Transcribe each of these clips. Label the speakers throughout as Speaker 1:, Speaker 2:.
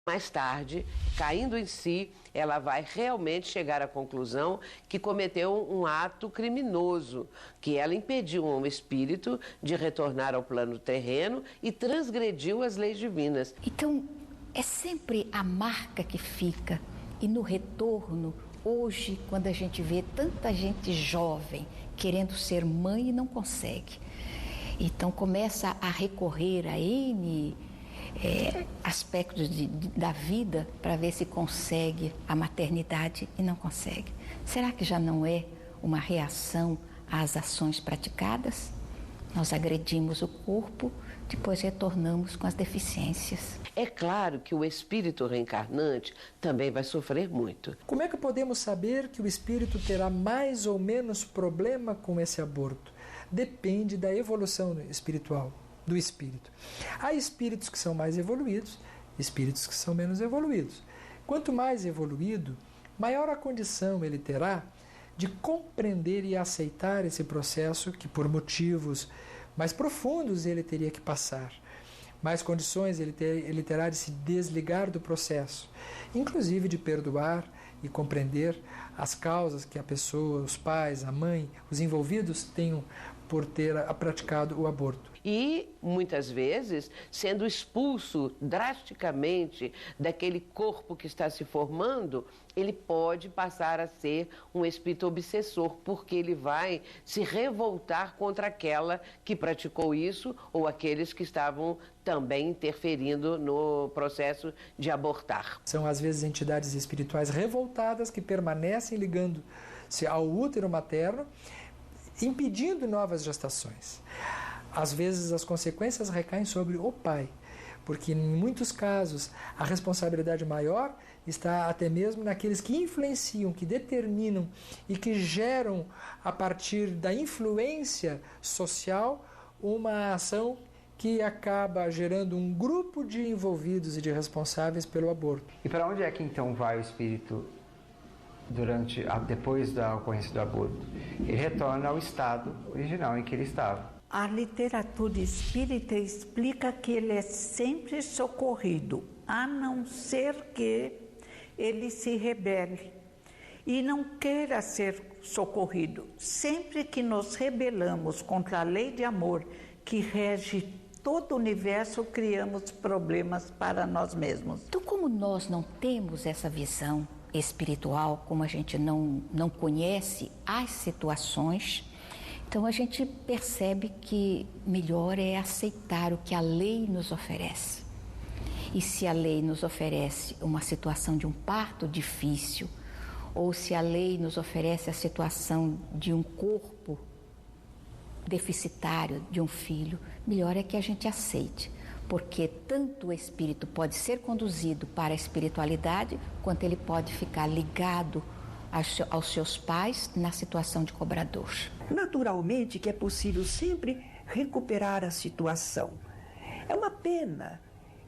Speaker 1: Mais tarde, caindo em si, ela vai realmente chegar à conclusão que cometeu um ato criminoso, que ela impediu um espírito de retornar ao plano terreno e transgrediu as leis divinas.
Speaker 2: Então, é sempre a marca que fica. E no retorno, hoje, quando a gente vê tanta gente jovem querendo ser mãe e não consegue, então começa a recorrer a N aspectos da vida para ver se consegue a maternidade e não consegue. Será que já não é uma reação às ações praticadas? Nós agredimos o corpo, depois retornamos com as deficiências.
Speaker 1: É claro que o espírito reencarnante também vai sofrer muito.
Speaker 3: Como é que podemos saber que o espírito terá mais ou menos problema com esse aborto? Depende da evolução espiritual do espírito. Há espíritos que são mais evoluídos, espíritos que são menos evoluídos. Quanto mais evoluído, maior a condição ele terá de compreender e aceitar esse processo que, por motivos mais profundos, ele teria que passar. Mais condições ele terá de se desligar do processo, inclusive de perdoar e compreender as causas que a pessoa, os pais, a mãe, os envolvidos tenham por ter praticado o aborto.
Speaker 1: E, muitas vezes, sendo expulso drasticamente daquele corpo que está se formando, ele pode passar a ser um espírito obsessor, porque ele vai se revoltar contra aquela que praticou isso ou aqueles que estavam também interferindo no processo de abortar.
Speaker 3: São, às vezes, entidades espirituais revoltadas que permanecem ligando-se ao útero materno, impedindo novas gestações. Às vezes as consequências recaem sobre o pai, porque em muitos casos a responsabilidade maior está até mesmo naqueles que influenciam, que determinam e que geram, a partir da influência social, uma ação que acaba gerando um grupo de envolvidos e de responsáveis pelo aborto.
Speaker 4: E para onde é que então vai o espírito depois da ocorrência do aborto? Ele retorna ao estado original em que ele estava.
Speaker 5: A literatura espírita explica que ele é sempre socorrido, a não ser que ele se rebele e não queira ser socorrido. Sempre que nos rebelamos contra a lei de amor que rege todo o universo, criamos problemas para nós mesmos.
Speaker 2: Então, como nós não temos essa visão espiritual, como a gente não conhece as situações, então a gente percebe que melhor é aceitar o que a lei nos oferece. E se a lei nos oferece uma situação de um parto difícil, ou se a lei nos oferece a situação de um corpo deficitário de um filho, melhor é que a gente aceite, porque tanto o espírito pode ser conduzido para a espiritualidade, quanto ele pode ficar ligado aos seus pais na situação de cobrador.
Speaker 6: Naturalmente que é possível sempre recuperar a situação. É uma pena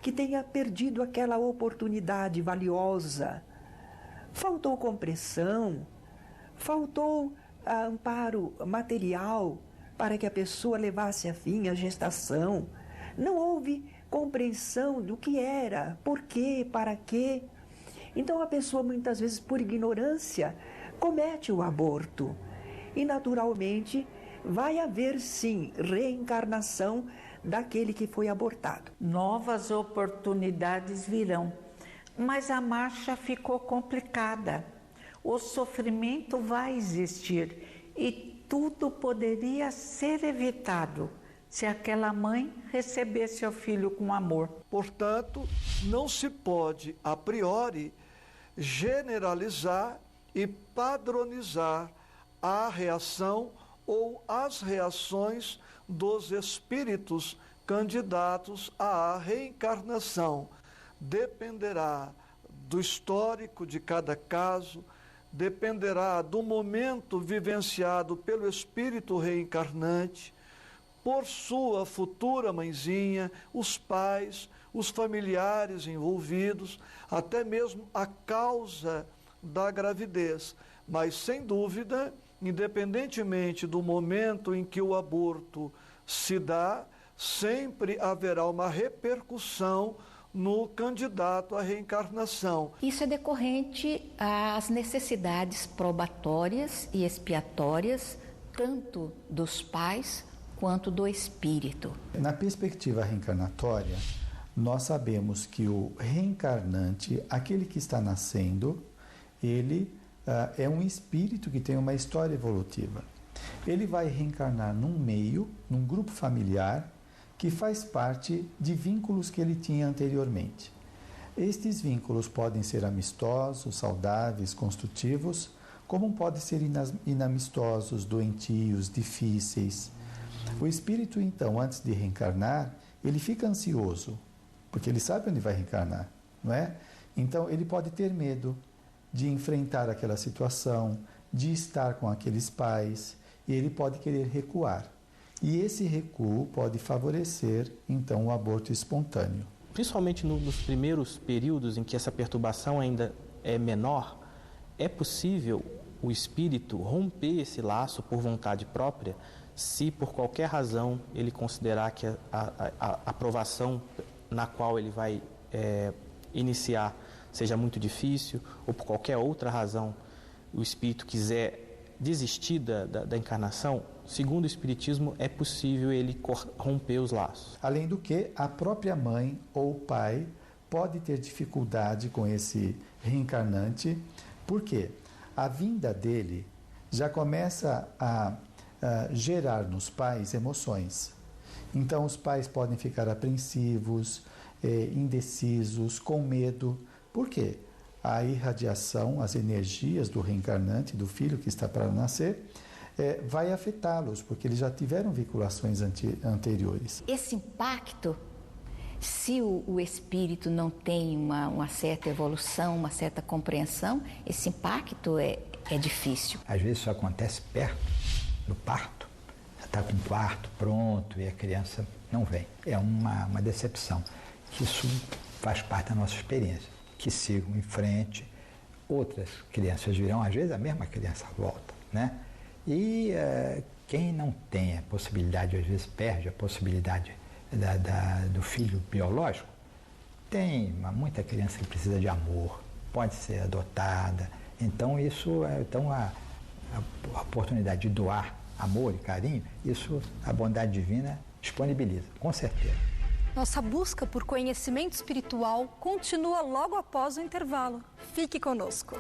Speaker 6: que tenha perdido aquela oportunidade valiosa. Faltou compreensão, faltou amparo material para que a pessoa levasse a fim a gestação. Não houve compreensão do que era, por quê, para quê. Então a pessoa muitas vezes, por ignorância, comete o aborto. E naturalmente vai haver sim reencarnação daquele que foi abortado.
Speaker 5: Novas oportunidades virão, mas a marcha ficou complicada. O sofrimento vai existir e tudo poderia ser evitado se aquela mãe recebesse o filho com amor.
Speaker 7: Portanto, não se pode, a priori, generalizar e padronizar a reação ou as reações dos espíritos candidatos à reencarnação. Dependerá do histórico de cada caso, dependerá do momento vivenciado pelo espírito reencarnante, por sua futura mãezinha, os pais, os familiares envolvidos, até mesmo a causa da gravidez. Mas, sem dúvida, independentemente do momento em que o aborto se dá, sempre haverá uma repercussão no candidato à reencarnação.
Speaker 2: Isso é decorrente às necessidades probatórias e expiatórias, tanto dos pais quanto do espírito.
Speaker 8: Na perspectiva reencarnatória, nós sabemos que o reencarnante, aquele que está nascendo, ele é um espírito que tem uma história evolutiva. Ele vai reencarnar num meio, num grupo familiar, que faz parte de vínculos que ele tinha anteriormente. Estes vínculos podem ser amistosos, saudáveis, construtivos, como podem ser inamistosos, doentios, difíceis. O espírito, então, antes de reencarnar, ele fica ansioso, porque ele sabe onde vai reencarnar, não é? Então, ele pode ter medo de enfrentar aquela situação, de estar com aqueles pais, e ele pode querer recuar. E esse recuo pode favorecer, então, o aborto espontâneo.
Speaker 9: Principalmente nos primeiros períodos em que essa perturbação ainda é menor, é possível o espírito romper esse laço por vontade própria, se por qualquer razão ele considerar que a aprovação na qual ele vai iniciar seja muito difícil, ou por qualquer outra razão o espírito quiser desistir da encarnação. Segundo o Espiritismo, é possível ele romper os laços.
Speaker 8: Além do que, a própria mãe ou o pai pode ter dificuldade com esse reencarnante, porque a vinda dele já começa a gerar nos pais emoções. Então, os pais podem ficar apreensivos, indecisos, com medo. Por quê? A irradiação, as energias do reencarnante, do filho que está para nascer, vai afetá-los, porque eles já tiveram vinculações anteriores.
Speaker 2: Esse impacto, se o espírito não tem uma certa evolução, uma certa compreensão, esse impacto é difícil.
Speaker 10: Às vezes isso acontece perto do parto, está com o quarto pronto e a criança não vem. É uma decepção. Isso faz parte da nossa experiência. Que sigam em frente, outras crianças virão, às vezes a mesma criança volta, né? E quem não tem a possibilidade, às vezes perde a possibilidade do filho biológico, tem muita criança que precisa de amor, pode ser adotada, então isso, a oportunidade de doar amor e carinho, isso a bondade divina disponibiliza, com certeza.
Speaker 11: Nossa busca por conhecimento espiritual continua logo após o intervalo. Fique conosco.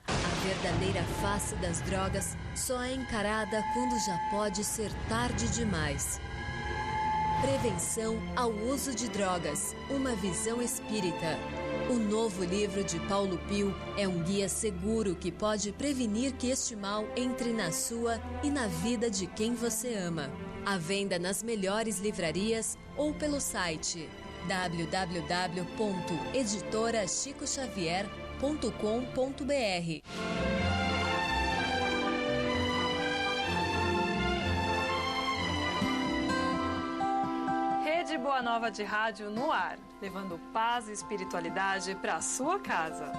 Speaker 12: A verdadeira face das drogas só é encarada quando já pode ser tarde demais. Prevenção ao uso de drogas, uma visão espírita. O novo livro de Paulo Pio é um guia seguro que pode prevenir que este mal entre na sua e na vida de quem você ama. À venda nas melhores livrarias ou pelo site www.editorachicoxavier.com.br.
Speaker 11: Rede Boa Nova de Rádio no ar, levando paz e espiritualidade para a sua casa.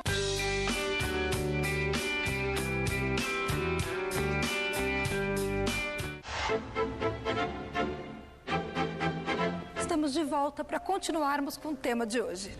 Speaker 11: Estamos de volta para continuarmos com o tema de hoje.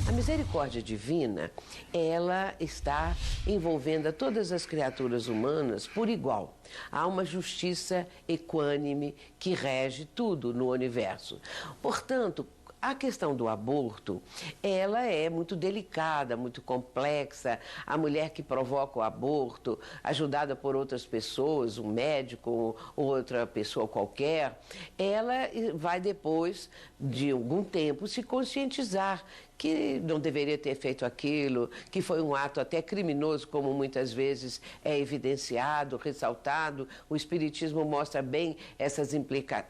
Speaker 1: A misericórdia divina, ela está envolvendo a todas as criaturas humanas por igual. Há uma justiça equânime que rege tudo no universo. Portanto, a questão do aborto, ela é muito delicada, muito complexa. A mulher que provoca o aborto, ajudada por outras pessoas, um médico ou outra pessoa qualquer, ela vai depois de algum tempo se conscientizar que não deveria ter feito aquilo, que foi um ato até criminoso, como muitas vezes é evidenciado, ressaltado. O Espiritismo mostra bem essas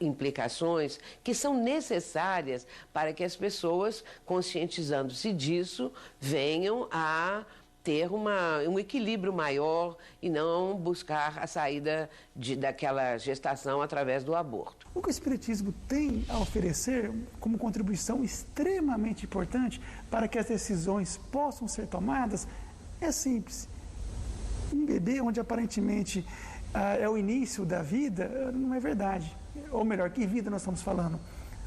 Speaker 1: implicações que são necessárias para que as pessoas, conscientizando-se disso, venham a ter um equilíbrio maior e não buscar a saída daquela gestação através do aborto.
Speaker 13: O que o Espiritismo tem a oferecer como contribuição extremamente importante para que as decisões possam ser tomadas é simples. Um bebê onde aparentemente é o início da vida, não é verdade. ou melhor, que vida nós estamos falando?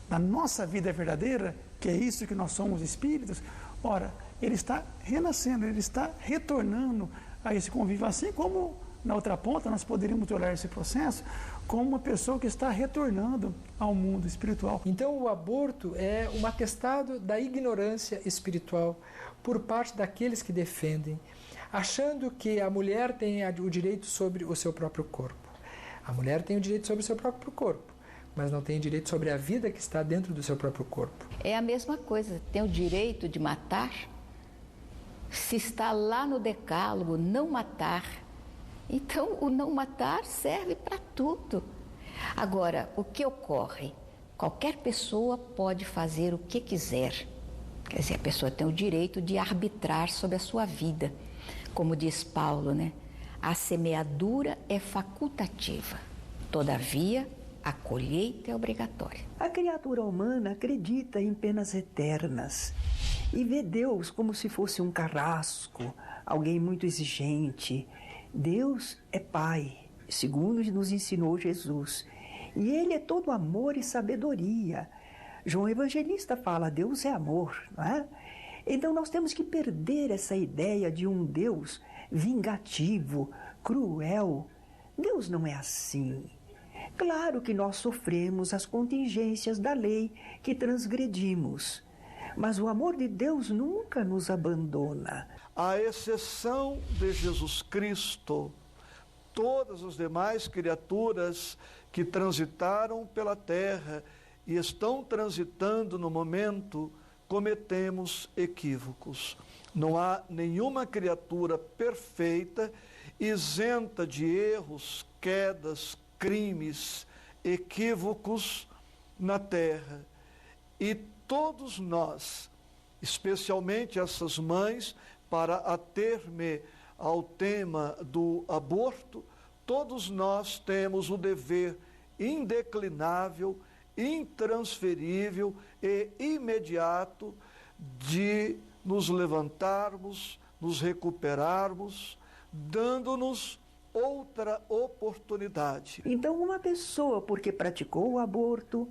Speaker 13: Da nossa vida verdadeira, que é isso que nós somos espíritos. Ora, ele está renascendo, ele está retornando a esse convívio, assim como na outra ponta nós poderíamos olhar esse processo como uma pessoa que está retornando ao mundo espiritual.
Speaker 3: Então o aborto é um atestado da ignorância espiritual por parte daqueles que defendem, achando que a mulher tem o direito sobre o seu próprio corpo. A mulher tem o direito sobre o seu próprio corpo, mas não tem direito sobre a vida que está dentro do seu próprio corpo.
Speaker 2: É a mesma coisa, tem o direito de matar. Se está lá no decálogo, não matar, então o não matar serve para tudo. Agora, o que ocorre? Qualquer pessoa pode fazer o que quiser. Quer dizer, a pessoa tem o direito de arbitrar sobre a sua vida. Como diz Paulo, né? A semeadura é facultativa, todavia a colheita é obrigatória.
Speaker 6: A criatura humana acredita em penas eternas e vê Deus como se fosse um carrasco, alguém muito exigente. Deus é Pai, segundo nos ensinou Jesus, e Ele é todo amor e sabedoria. João Evangelista fala, Deus é amor, não é? Então nós temos que perder essa ideia de um Deus vingativo, cruel. Deus não é assim. Claro que nós sofremos as contingências da lei que transgredimos, mas o amor de Deus nunca nos abandona.
Speaker 7: À exceção de Jesus Cristo, todas as demais criaturas que transitaram pela terra e estão transitando no momento, cometemos equívocos. Não há nenhuma criatura perfeita, isenta de erros, quedas, crimes, equívocos na terra. E todos nós, especialmente essas mães, para ater-me ao tema do aborto, todos nós temos o dever indeclinável, intransferível e imediato de nos levantarmos, nos recuperarmos, dando-nos outra oportunidade.
Speaker 6: Então, uma pessoa, porque praticou o aborto,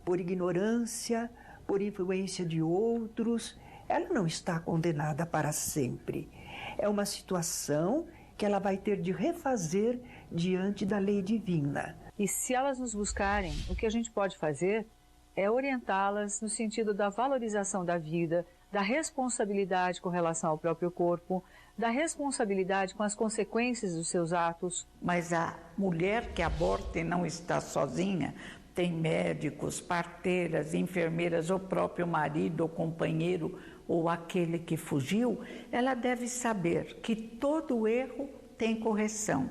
Speaker 6: por ignorância, por influência de outros, ela não está condenada para sempre. É uma situação que ela vai ter de refazer diante da lei divina.
Speaker 14: E se elas nos buscarem, o que a gente pode fazer é orientá-las no sentido da valorização da vida, da responsabilidade com relação ao próprio corpo, da responsabilidade com as consequências dos seus atos.
Speaker 5: Mas a mulher que aborta e não está sozinha, tem médicos, parteiras, enfermeiras, ou próprio marido ou companheiro, ou aquele que fugiu, ela deve saber que todo erro tem correção,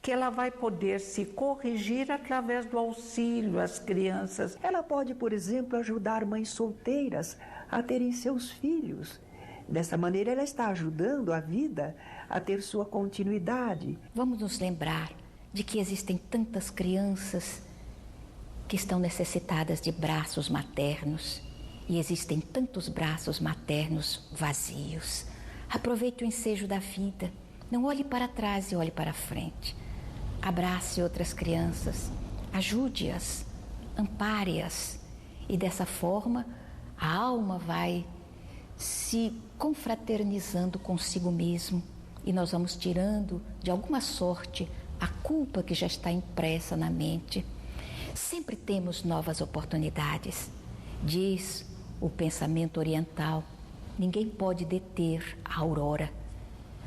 Speaker 5: que ela vai poder se corrigir através do auxílio às crianças.
Speaker 6: Ela pode, por exemplo, ajudar mães solteiras a terem seus filhos. Dessa maneira, ela está ajudando a vida a ter sua continuidade.
Speaker 2: Vamos nos lembrar de que existem tantas crianças que estão necessitadas de braços maternos e existem tantos braços maternos vazios. Aproveite o ensejo da vida. Não olhe para trás e olhe para frente. Abrace outras crianças, ajude-as, ampare-as. E dessa forma, a alma vai se confraternizando consigo mesmo e nós vamos tirando, de alguma sorte, a culpa que já está impressa na mente. Sempre temos novas oportunidades. Diz o pensamento oriental, ninguém pode deter a aurora.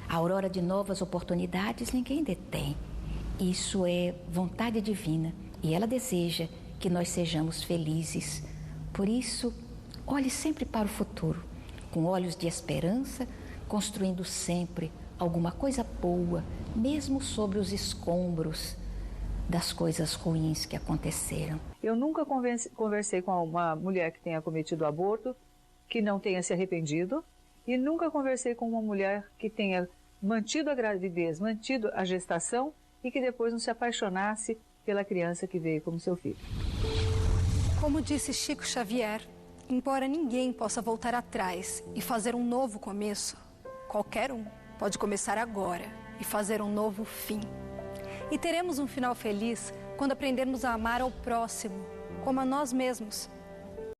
Speaker 2: A aurora de novas oportunidades ninguém detém. Isso é vontade divina e ela deseja que nós sejamos felizes. Por isso, olhe sempre para o futuro, com olhos de esperança, construindo sempre alguma coisa boa, mesmo sobre os escombros das coisas ruins que aconteceram.
Speaker 14: Eu nunca conversei com uma mulher que tenha cometido aborto, que não tenha se arrependido, e nunca conversei com uma mulher que tenha mantido a gravidez, mantido a gestação e que depois não se apaixonasse pela criança que veio como seu filho.
Speaker 11: Como disse Chico Xavier, embora ninguém possa voltar atrás e fazer um novo começo, qualquer um pode começar agora e fazer um novo fim. E teremos um final feliz quando aprendermos a amar ao próximo como a nós mesmos,